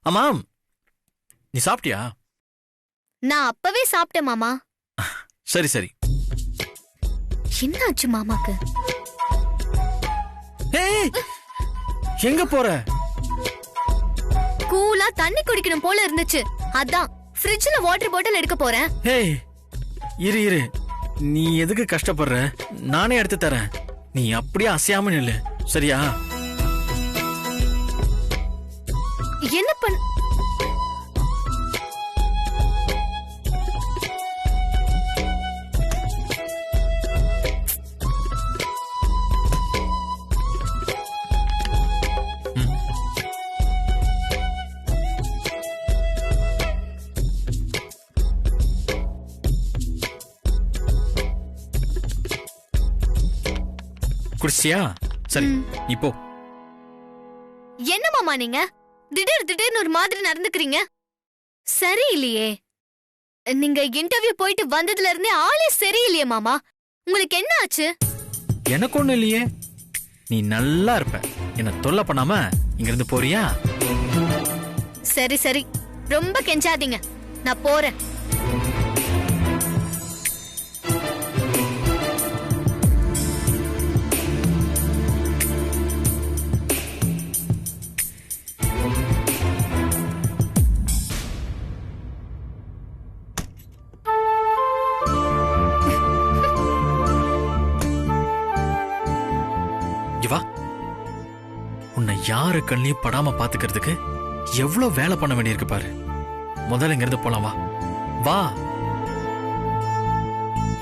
ஆமாம், நீ சாப்பிட்டியா? நான் அப்பவே சாப்பிட்டேன் மாமா. சரி சரி. என்னாச்சு மாமாக்கு? ஏய், எங்க போற? கூலா தண்ணி குடிக்கணும் போல இருந்துச்சு, அதான் ஃப்ரிட்ஜ்ல வாட்டர் பாட்டில் எடுக்க போறேன். ஏய், இரு இரு, நீ எதுக்கு கஷ்டப்படுற? நானே எடுத்து தரேன். நீ அப்படியே அசையாம நில்லு, சரியா? என்ன பண்ண? குடிச்சியா? சரி, இப்போ என்ன மாமா நீங்க திடீர்னு ஒரு மாதிரி நடந்துக்கிறீங்க? சரி இல்லையே. நீங்க இன்டர்வியூ போயிட்டு வந்ததுல இருந்தே ஆளே சரியில்லையே மாமா. உங்களுக்கு என்ன ஆச்சு? எனக்கு ஒண்ணு இல்லையே. நீ நல்லா இருப்ப. என்ன தொல்லை பண்ணாம இங்க இருந்து போறியா? சரி சரி, ரொம்ப கெஞ்சாதீங்க, நான் போறேன். உன்னை யாரு கண்ணையும் படாம பாத்துக்கிறதுக்கு எவ்வளவு வேலை பண்ண வேண்டியிருக்கு பாரு. முதல்ல இங்க இருந்து போலாம், வா வா.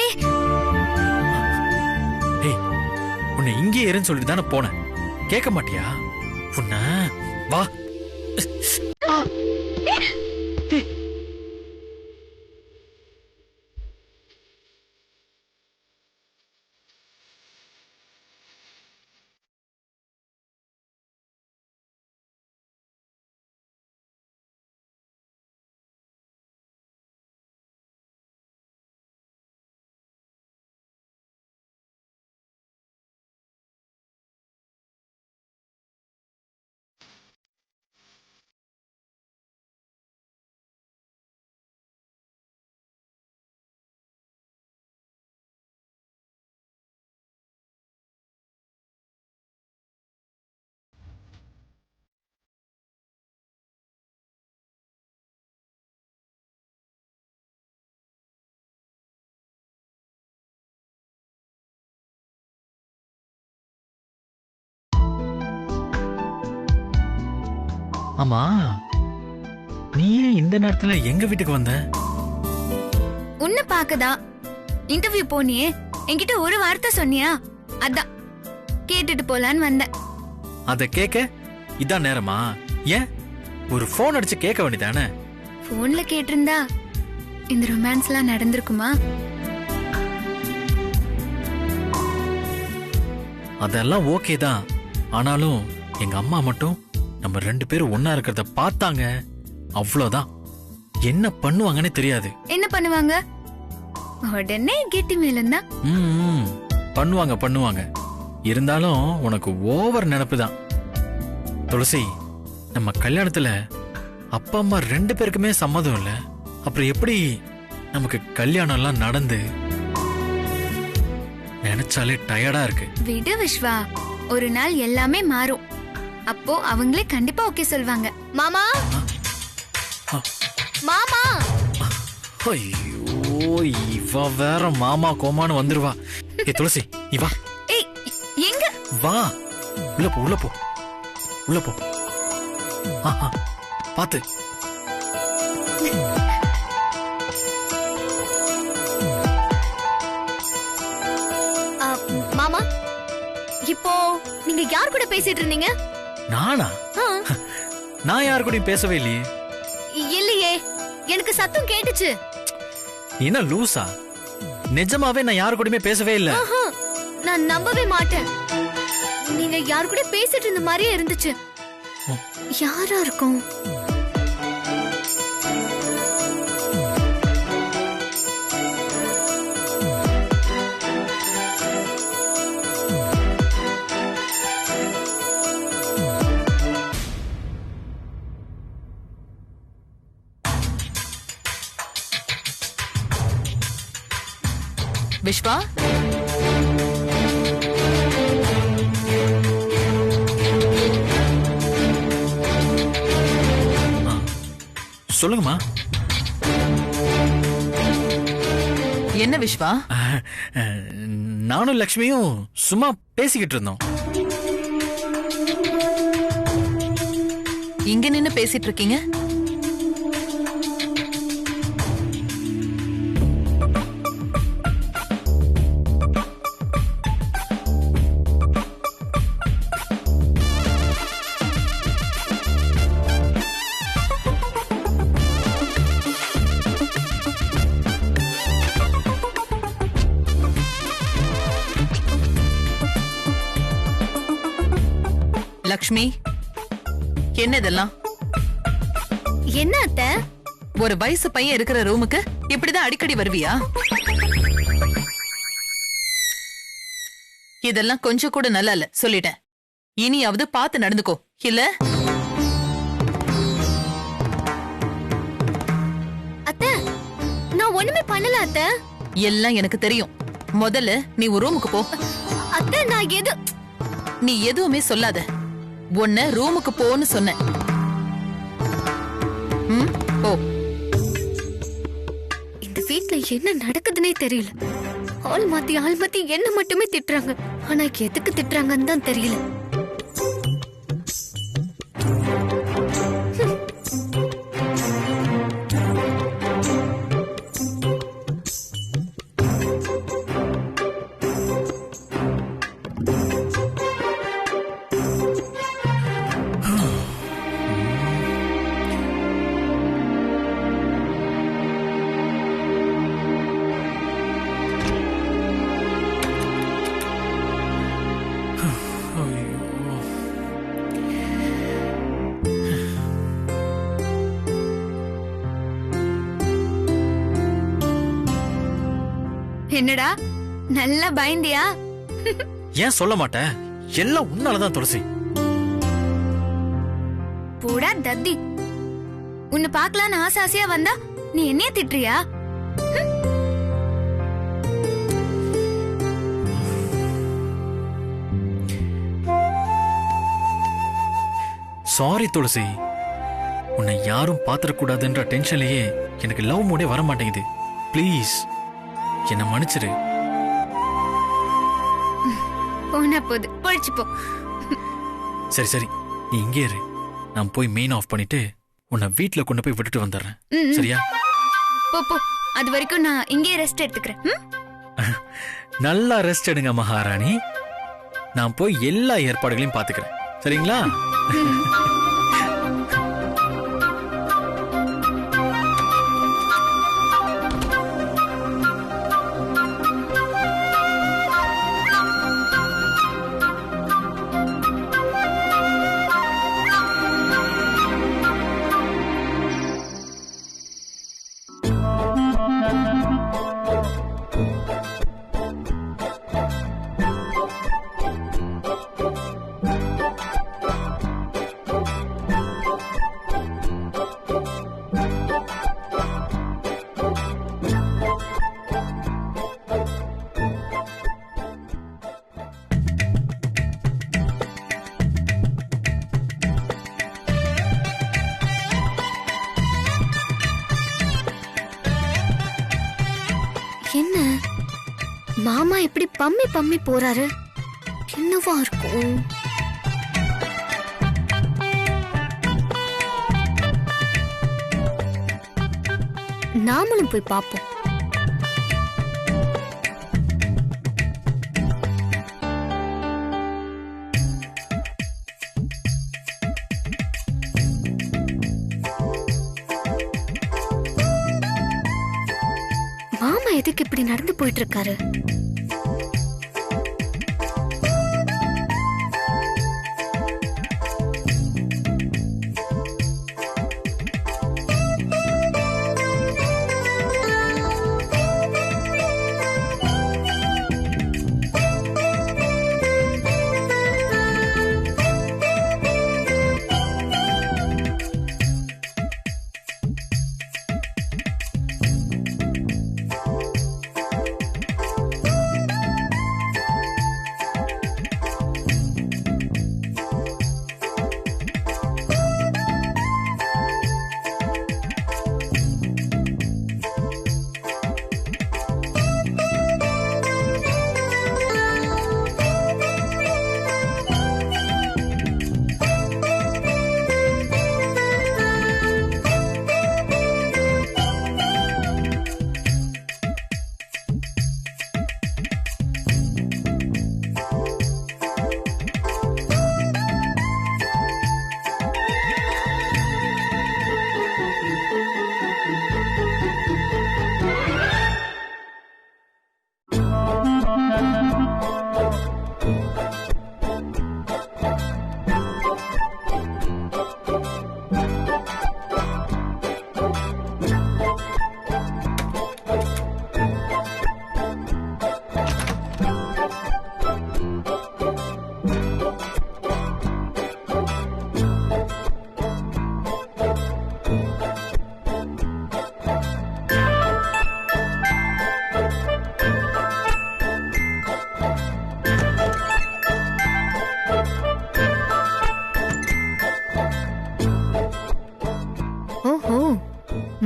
ஏய், உன்னை இங்கே இருன்னு சொல்லிட்டு தானே போனேன், கேட்க மாட்டியா? உன்ன வா. ஆமா, நீ ஏன் இந்த நேரத்துல எங்க வீட்டுக்கு வந்த? உன்னை பாக்கதான். இன்டர்வியூ போனியே, என்கிட்ட ஒரு வார்த்தை சொன்னியா? அதான் கேட்டுட்டு போலான்னு வந்தேன். அத கேக்க இதான் நேரமா? ஏன் ஒரு போன் அடிச்சு கேட்க வேண்டியதானே? போன்ல கேட்டிருந்தா இந்த ரொமான்ஸ் எல்லாம் நடந்திருக்குமா? அதெல்லாம் ஓகே தான். ஆனாலும் எங்க அம்மா மட்டும் நம்ம 2 பேரும் ஒன்னா இருக்கிறத பார்த்தாங்க, அவ்வளவுதான். என்ன பண்ணுவாங்கன்னே தெரியாது. என்ன பண்ணுவாங்க? உடனே கெட்டி மேலன்னா பண்ணுவாங்க பண்ணுவாங்க. இருந்தாலும் உனக்கு ஓவர் நினைப்பு தான். துளசி, நம்ம கல்யாணத்துல அப்பா அம்மா 2 பேருக்குமே சம்மதம் இல்ல. அப்புறம் எப்படி நமக்கு கல்யாணம் எல்லாம் நடந்து? நினைச்சாலே டயர்டா இருக்கு. விடு விஸ்வா, ஒரு நாள் எல்லாமே மாறும். அப்போ அவங்களே கண்டிப்பா ஓகே சொல்வாங்க. மாமா மாமா. ஐயோ, இவ வேற மாமா கோமான்னு வந்துருவா. ஏ துளசி, நீ வா. ஏய், எங்க? வா, உள்ள போ உள்ள போ உள்ள போ. பாத்து. மாமா, இப்போ நீங்க யார் கூட பேசிட்டு இருந்தீங்க? நானா? நான் யாரு கூடயும் பேசவே இல்லையே. இல்லையே, எனக்கு சத்தம் கேட்டுச்சு. என்ன லூசா? நிஜமாவே நான் யாரு கூடயுமே பேசவே இல்ல. நான் நம்பவே மாட்டேன். நீங்க யாரு கூட பேசிட்டு இருந்த மாதிரியே இருந்துச்சு. யாரா இருக்கும்? விஸ்வா, சொல்லுங்கம்மா. என்ன விஸ்வா? நானும் லக்ஷ்மியும் சும்மா பேசிக்கிட்டு இருந்தோம். இங்க நின்னு பேசிட்டு இருக்கீங்க? லக்ஷ்மி, என்ன இதெல்லாம்? என்ன அத்தை? ஒரு வயசு பையன் இருக்கிற ரூமுக்கு இப்படிதான் அடிக்கடி வருவியா? இதெல்லாம் கொஞ்சம் கூட நல்லா இல்ல, சொல்லிட்டேன். இனியாவது பார்த்து நடந்துக்கோ, இல்ல? அத்தை, நான் ஒண்ணுமே பண்ணல அத்தை. எல்லாம் எனக்கு தெரியும். முதல்ல நீ ஒரு ரூமுக்கு போ. அத்தை, நான் நீ எதுவுமே சொல்லாத. உன்ன ரூமுக்கு போன்னு சொன்னேன். போ. இந்த வீட்ல என்ன நடக்குதுன்னே தெரியல. ஆள் மாத்தி என்ன மட்டுமே திட்டுறாங்க. ஆனா எதுக்கு திட்டுறாங்கன்னு தான் தெரியல. என்னடா, நல்லா பயந்தியா? ஏன் சொல்ல மாட்டேன்? எல்லாம் உன்னாலதான் துளசி. போடா தத்தி. உன்னை பார்க்கலான்னு ஆசையா வந்தா நீ என்னைய திட்டுறியா? சாரி துளசி. உன்னை யாரும் பாத்திரக்கூடாதுன்ற டென்ஷன்லயே எனக்கு லவ் மூடே வர மாட்டேங்குது. ப்ளீஸ் என்ன மன்னிச்சிரு. போனா போது, பொழிச்சு போ. சரி சரி, நீ இங்கே இரு. நான் போய் மெயின் ஆஃப் பண்ணிட்டு உன்னை வீட்டுல கொண்டு போய் விட்டுட்டு வந்துடுறேன். சரியா? போ போ. அது வரைக்கும் நான் இங்கே ரெஸ்ட் எடுத்துக்கிறேன். நல்லா ரெஸ்ட் எடுங்க மகாராணி. நான் போய் எல்லா ஏற்பாடுகளையும் பாத்துக்கிறேன். சரிங்களா? என்ன மாமா இப்படி பம்மி பம்மி போறாரு? என்னவா இருக்கும்? நாமளும் போய் பாப்போம். மாமா எதுக்கு இப்படி நடந்து போயிட்டு இருக்காரு?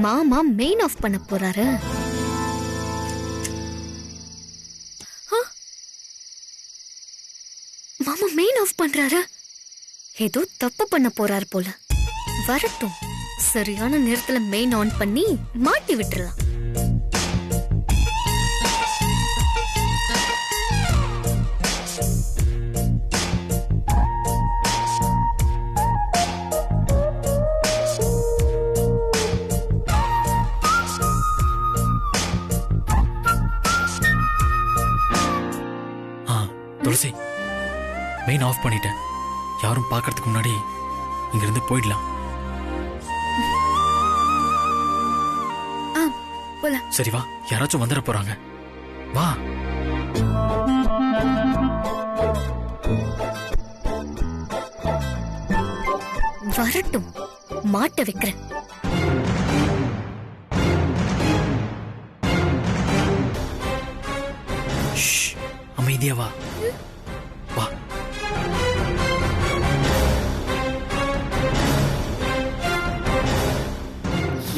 மாமா மெயின் ஆஃப் பண்ண போறாரு. மாமா மெயின் ஆஃப் பண்றாரு. ஏதோ தப்பு பண்ண போறாரு போல. வரட்டும், சரியான நேரத்துல மெயின் ஆன் பண்ணி மாட்டி விட்டுறலாம். துளசி, மெயின் ஆஃப் பண்ணிட்டேன். யாரும் பார்க்கறதுக்கு முன்னாடி இங்கிருந்து போயிடலாம். சரி வா, யாராச்சும் வந்துட போறாங்க. வா. வரட்டும், மாட்ட வைக்கிறேன். அமைதியா வா. வா.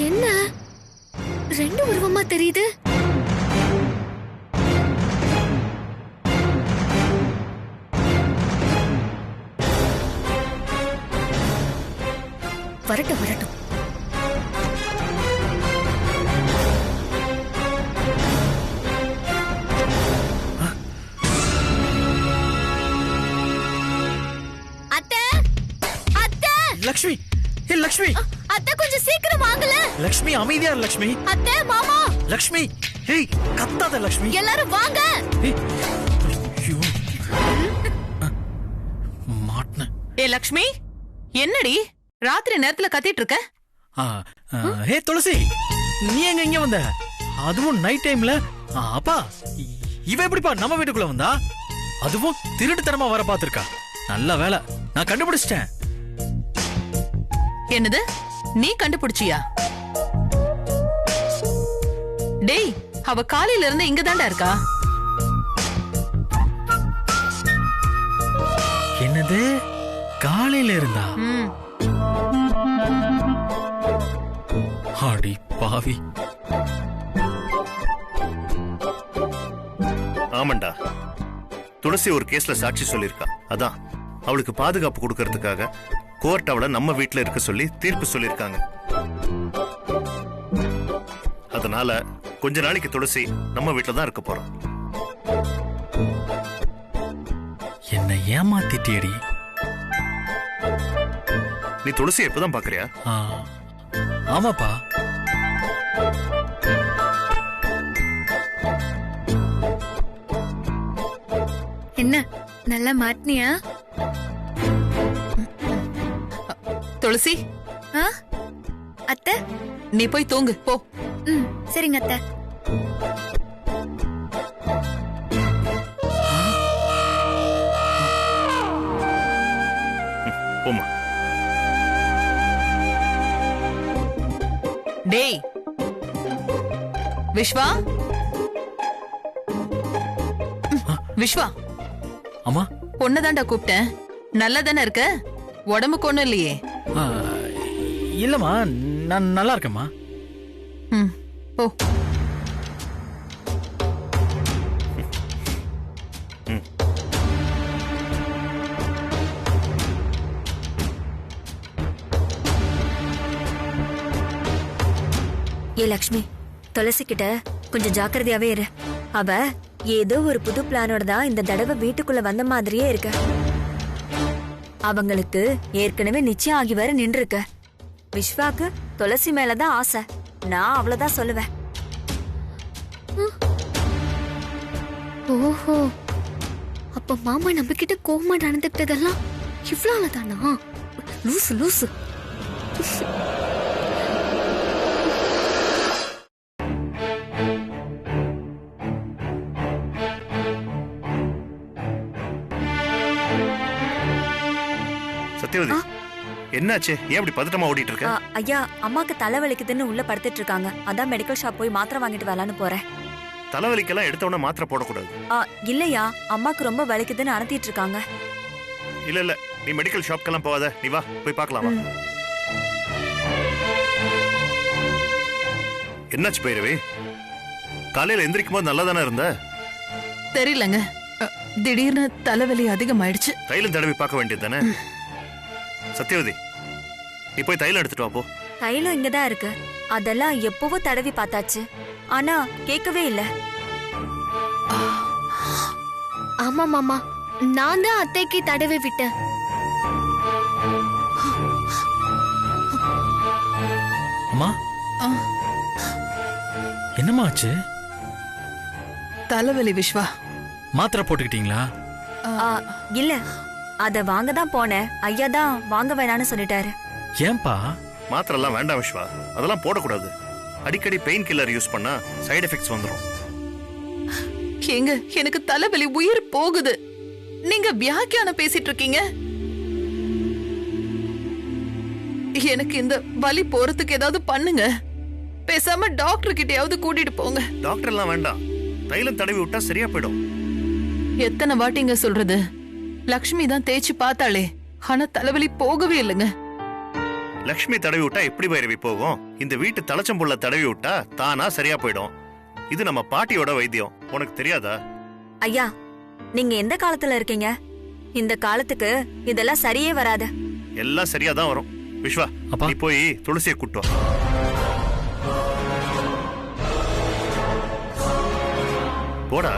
என்ன ரெண்டு உருவமா தெரியுது? வரட்டும் வரட்டும். லக்ஷ்மி, ஹே லக்ஷ்மி. அத்தை கொஞ்சம் சீக்கிரம் வாங்கல. லக்ஷ்மி அமைதியா இரு லக்ஷ்மி. அத்தை மாமா. லக்ஷ்மி, ஹே கத்தாத லக்ஷ்மி. எல்லாரும் வாங்க. ஐயோ மாட்ன. ஏ லக்ஷ்மி, என்னடி ராத்திரி நேரத்துல கத்திட்டு இருக்க? ஹே துளசி, நீ எங்க இங்க வந்த? அதுவும் நைட் டைம்ல. அப்பா, இவ எப்படிப்பா நம்ம வீட்டுக்குள்ள வந்தா? அதுவும் திருட்டுத்தனமா வர பாத்திருக்கா. நல்ல வேலை, நான் கண்டுபிடிச்சிட்டேன். என்னது, நீ கண்டுபிடிச்சியா? டேய், அவ காலையில இருந்து இங்க தாண்டா இருக்கா. என்னது, காலையில இருந்தா? அடி பாவி. ஆமாண்டா, துளசி ஒரு கேஸ்ல சாட்சி சொல்லிருக்கா. அதான் அவளுக்கு பாதுகாப்பு கொடுக்கறதுக்காக கோர்ட் அவளை நம்ம வீட்டுல இருக்க சொல்லி தீர்ப்பு சொல்லிருக்காங்க. அதனால கொஞ்ச நாளைக்கு துளசி நம்ம வீட்டுல தான் இருக்க போறோம். என்ன ஏமாத்திட்டியடி. நீ துளசி எப்பதான் பாக்குறியா? ஆமாப்பா. என்ன நல்லா மாட்டினியா? துளசி, அத்தை நீ போய் தூங்கு போ. சரிங்க அத்தை. போமா. டேய் விஸ்வா, விஸ்வா. அம்மா, பொண்ணதாண்டா கூப்பிட்டேன். நல்லதானே இருக்க? உடம்புக்கு ஒண்ணும் இல்லையே? இல்லம்மா, நான் நல்லா இருக்கேம்மா. போ. ஏ லக்ஷ்மி, துளசி கிட்ட கொஞ்சம் ஜாக்கிரதையாவே இரு. அவ ஏதோ ஒரு புது பிளானோட தான் இந்த தடவை வீட்டுக்குள்ள வந்த மாதிரியே இருக்க. அவங்களுக்கு ஏற்கனவே நிச்சயம் ஆகி வர நின்று இருக்க. விஸ்வாக்கு துளசி மேலதான் ஆசை. நான் அவ்வளவுதான் சொல்லுவேன். ஓஹோ, அப்ப மாமா நம்ம கிட்ட கோவமா நடந்துக்கிட்டதெல்லாம் இவ்வளவுதானா? லூசு லூசு. சத்யவதி, என்னாச்சு? ஏன் அப்படி பதட்டமா ஓடிட்டு இருக்க? ஐயா, அம்மாக்கு தலைவலிக்குதுன்னு உள்ள படுத்துட்டு இருக்காங்க. அதான் மெடிக்கல் ஷாப் போய் மாத்திரை வாங்கிட்டு வரலான்னு போறேன். தலைவலிக்கெல்லாம் எடுத்த உடனே மாத்திரை போடக்கூடாது. இல்லையா, அம்மாக்கு ரொம்ப வலிக்குதுன்னு அனுத்திட்டு இருக்காங்க. இல்ல நீ மெடிக்கல் ஷாப்க்கெல்லாம் போகாத. நீ வா, போய் பார்க்கலாம். வா. என்னாச்சு பைரவி? காலையில எந்திரிக்கும் போது நல்லா தானே இருந்த? தெரியலங்க, திடீர்னு தலைவலி அதிகமாயிடுச்சு. தைலம் தடவி பார்க்க வேண்டியது தானே? சத்யவதி, நீ போய் தைலம் எடுத்துட்டு வா போ. தைலம் இங்கதான் இருக்கு. அதெல்லாம் எப்பவோ தடவி பார்த்தாச்சு, ஆனா கேட்கவே இல்ல. ஆமா மாமா, நான் தான் அத்தைக்கு தடவி விட்டேன். அம்மா, என்னம்மா ஆச்சு? தலைவலி விஸ்வா. மாத்திரை போட்டுக்கிட்டீங்களா? இல்ல, அத வாங்க தான் போனேன். ஐயா தான் வாங்க வேணான்னு சொல்லிட்டாரு. ஏன்பா? மாத்திரை எல்லாம் வேண்டாம் விஸ்வா, அதெல்லாம் போடக்கூடாது. அடிக்கடி பெயின் கில்லர் யூஸ் பண்ணா சைடு எஃபெக்ட்ஸ் வந்துடும். ஏங்க, எனக்கு தலைவலி உயிர் போகுது. நீங்க வியாக்கியானம் பேசிட்டு இருக்கீங்க. எனக்கு இந்த வலி போறதுக்கு ஏதாவது பண்ணுங்க. பேசாம டாக்டர் கிட்டயாவது கூட்டிட்டு போங்க. டாக்டர் எல்லாம் வேண்டாம், தைலம் தடவி விட்டா சரியா போயிடும். எத்தனை வாட்டிங்க சொல்றது? லக்ஷ்மி தான் தேய்ச்சி பார்த்தாளே, ஆனா தலைவலி போகவே இல்லைங்க. லக்ஷ்மி தடவி விட்டா எப்படி பைரவி போகும்? இந்த வீட்டு தலைச்சம்புள்ள தடவி விட்டா தானா சரியா போயிடும். இது நம்ம பாட்டியோட வைத்தியம், உனக்கு தெரியாதா? ஐயா, நீங்க எந்த காலத்துல இருக்கீங்க? இந்த காலத்துக்கு இதெல்லாம் சரியே வராது. எல்லாம் சரியா தான் வரும். விஸ்வா, அப்பா. நீ போய் துளசியை கூட்டு வா. போடா.